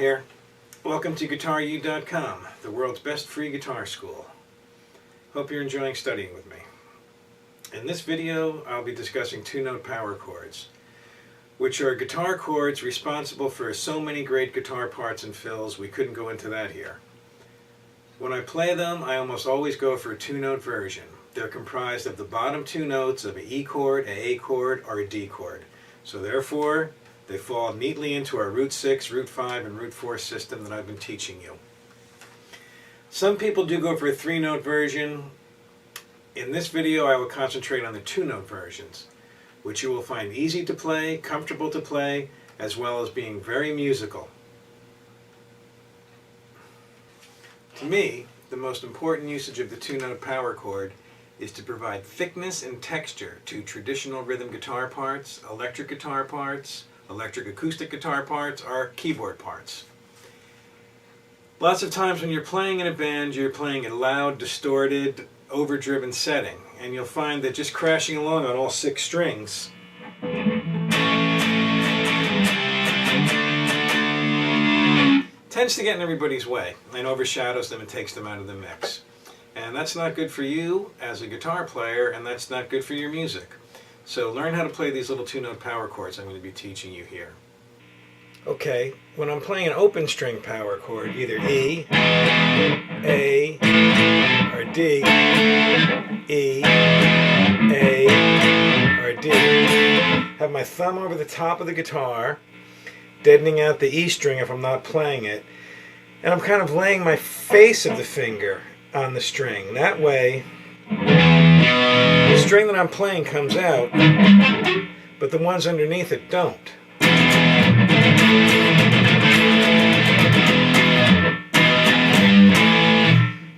here. Welcome to GuitarU.com, the world's best free guitar school. Hope you're enjoying studying with me. In this video, I'll be discussing two-note power chords, which are guitar chords responsible for so many great guitar parts and fills we couldn't go into that here. When I play them, I almost always go for a two-note version. They're comprised of the bottom two notes of an E chord, an A chord, or a D chord. So therefore, they fall neatly into our root 6, root 5, and root 4 system that I've been teaching you. Some people do go for a three-note version. In this video, I will concentrate on the two-note versions, which you will find easy to play, comfortable to play, as well as being very musical. To me, the most important usage of the two-note power chord is to provide thickness and texture to traditional rhythm guitar parts, electric guitar parts, electric acoustic guitar parts, or keyboard parts. Lots of times when you're playing in a band, you're playing a loud, distorted, overdriven setting, and you'll find that just crashing along on all 6 strings tends to get in everybody's way and overshadows them and takes them out of the mix. And that's not good for you as a guitar player, and that's not good for your music. So learn how to play these little two-note power chords I'm going to be teaching you here. Okay, when I'm playing an open string power chord, either E, A, or D, E, A, or D, have my thumb over the top of the guitar, deadening out the E string if I'm not playing it, and I'm kind of laying my face of the finger on the string. That way, the string that I'm playing comes out, but the ones underneath it don't.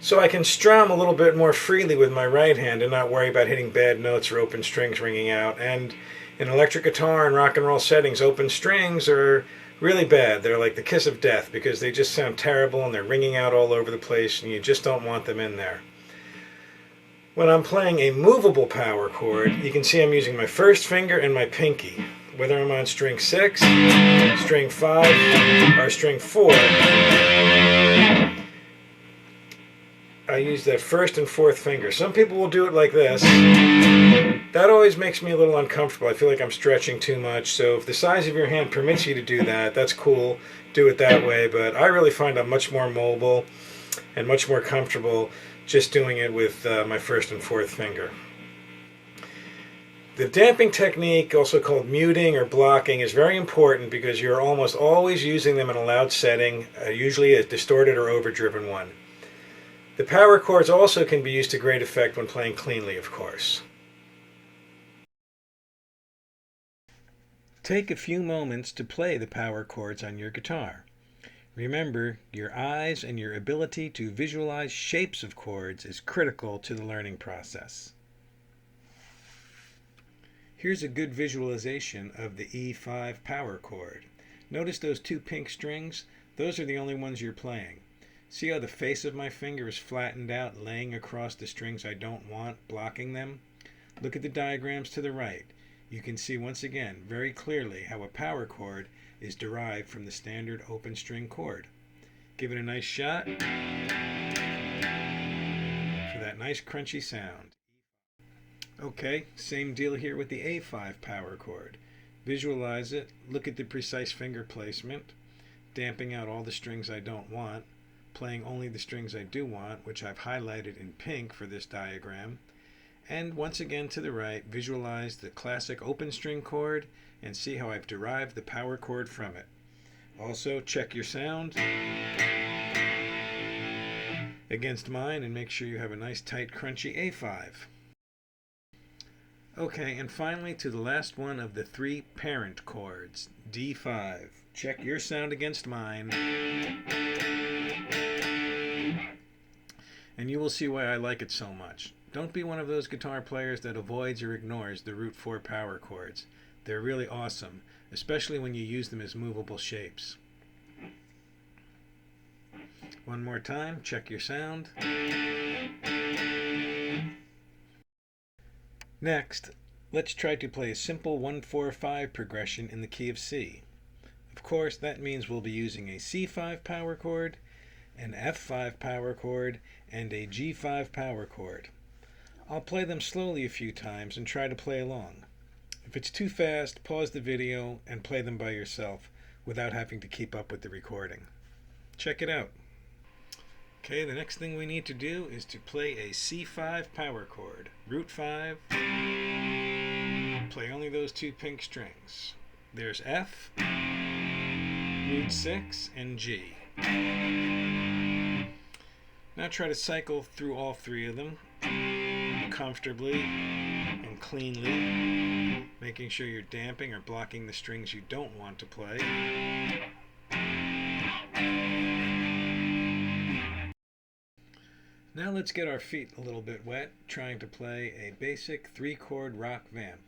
So I can strum a little bit more freely with my right hand and not worry about hitting bad notes or open strings ringing out. And in electric guitar and rock and roll settings, open strings are really bad. They're like the kiss of death because they just sound terrible and they're ringing out all over the place and you just don't want them in there. When I'm playing a movable power chord, you can see I'm using my first finger and my pinky. Whether I'm on string 6, string 5, or string 4, I use that first and fourth finger. Some people will do it like this. That always makes me a little uncomfortable. I feel like I'm stretching too much. So if the size of your hand permits you to do that, that's cool. Do it that way. But I really find I'm much more mobile and much more comfortable just doing it with my first and fourth finger. The damping technique, also called muting or blocking, is very important because you're almost always using them in a loud setting, usually a distorted or overdriven one. The power chords also can be used to great effect when playing cleanly, of course. Take a few moments to play the power chords on your guitar. Remember, your eyes and your ability to visualize shapes of chords is critical to the learning process. Here's a good visualization of the E5 power chord. Notice those 2 pink strings? Those are the only ones you're playing. See how the face of my finger is flattened out, laying across the strings I don't want, blocking them? Look at the diagrams to the right. You can see once again very clearly how a power chord is derived from the standard open string chord. Give it a nice shot for that nice crunchy sound. Okay, same deal here with the A5 power chord. Visualize it, look at the precise finger placement, damping out all the strings I don't want, playing only the strings I do want, which I've highlighted in pink for this diagram. And once again to the right, visualize the classic open string chord and see how I've derived the power chord from it. Also, check your sound against mine and make sure you have a nice tight crunchy A5. Okay, and finally to the last one of the 3 parent chords, D5. Check your sound against mine, and you will see why I like it so much. Don't be one of those guitar players that avoids or ignores the root 4 power chords. They're really awesome, especially when you use them as movable shapes. One more time, check your sound. Next, let's try to play a simple 1-4-5 progression in the key of C. Of course, that means we'll be using a C5 power chord, an F5 power chord, and a G5 power chord. I'll play them slowly a few times and try to play along. If it's too fast, pause the video and play them by yourself without having to keep up with the recording. Check it out. Okay, the next thing we need to do is to play a C5 power chord. Root 5. Play only those two pink strings. There's F, Root 6, and G. Now try to cycle through all three of them comfortably and cleanly, making sure you're damping or blocking the strings you don't want to play. Now let's get our feet a little bit wet, trying to play a basic 3-chord rock vamp.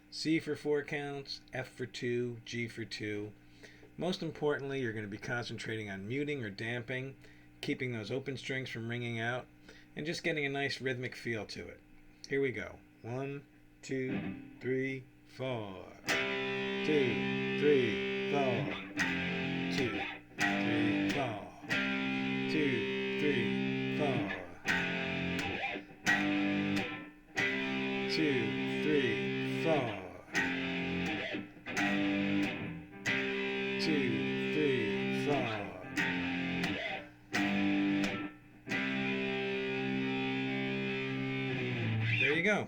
C for 4 counts, F for 2, G for 2. Most importantly, you're going to be concentrating on muting or damping, keeping those open strings from ringing out, and just getting a nice rhythmic feel to it. Here we go. 1, 2, 3, 4. 2, 3, 4. 2, 3, 4. 2, 3, 4. 2, 3, 4. 2, 3, 4. There you go.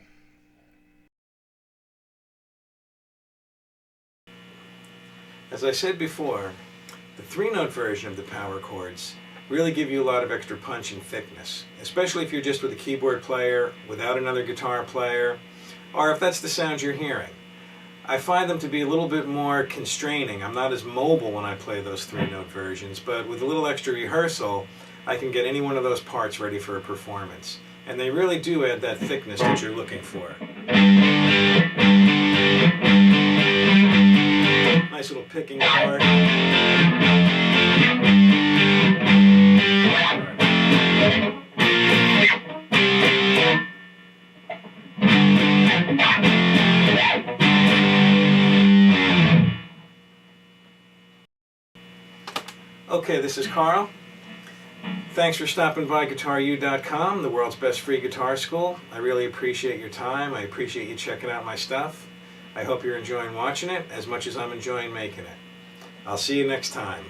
As I said before, the 3-note version of the power chords really give you a lot of extra punch and thickness, especially if you're just with a keyboard player, without another guitar player, or if that's the sound you're hearing. I find them to be a little bit more constraining. I'm not as mobile when I play those 3-note versions, but with a little extra rehearsal, I can get any one of those parts ready for a performance. And they really do add that thickness that you're looking for. Nice little picking part. Okay, this is Karl. Thanks for stopping by GuitarU.com, the world's best free guitar school. I really appreciate your time. I appreciate you checking out my stuff. I hope you're enjoying watching it as much as I'm enjoying making it. I'll see you next time.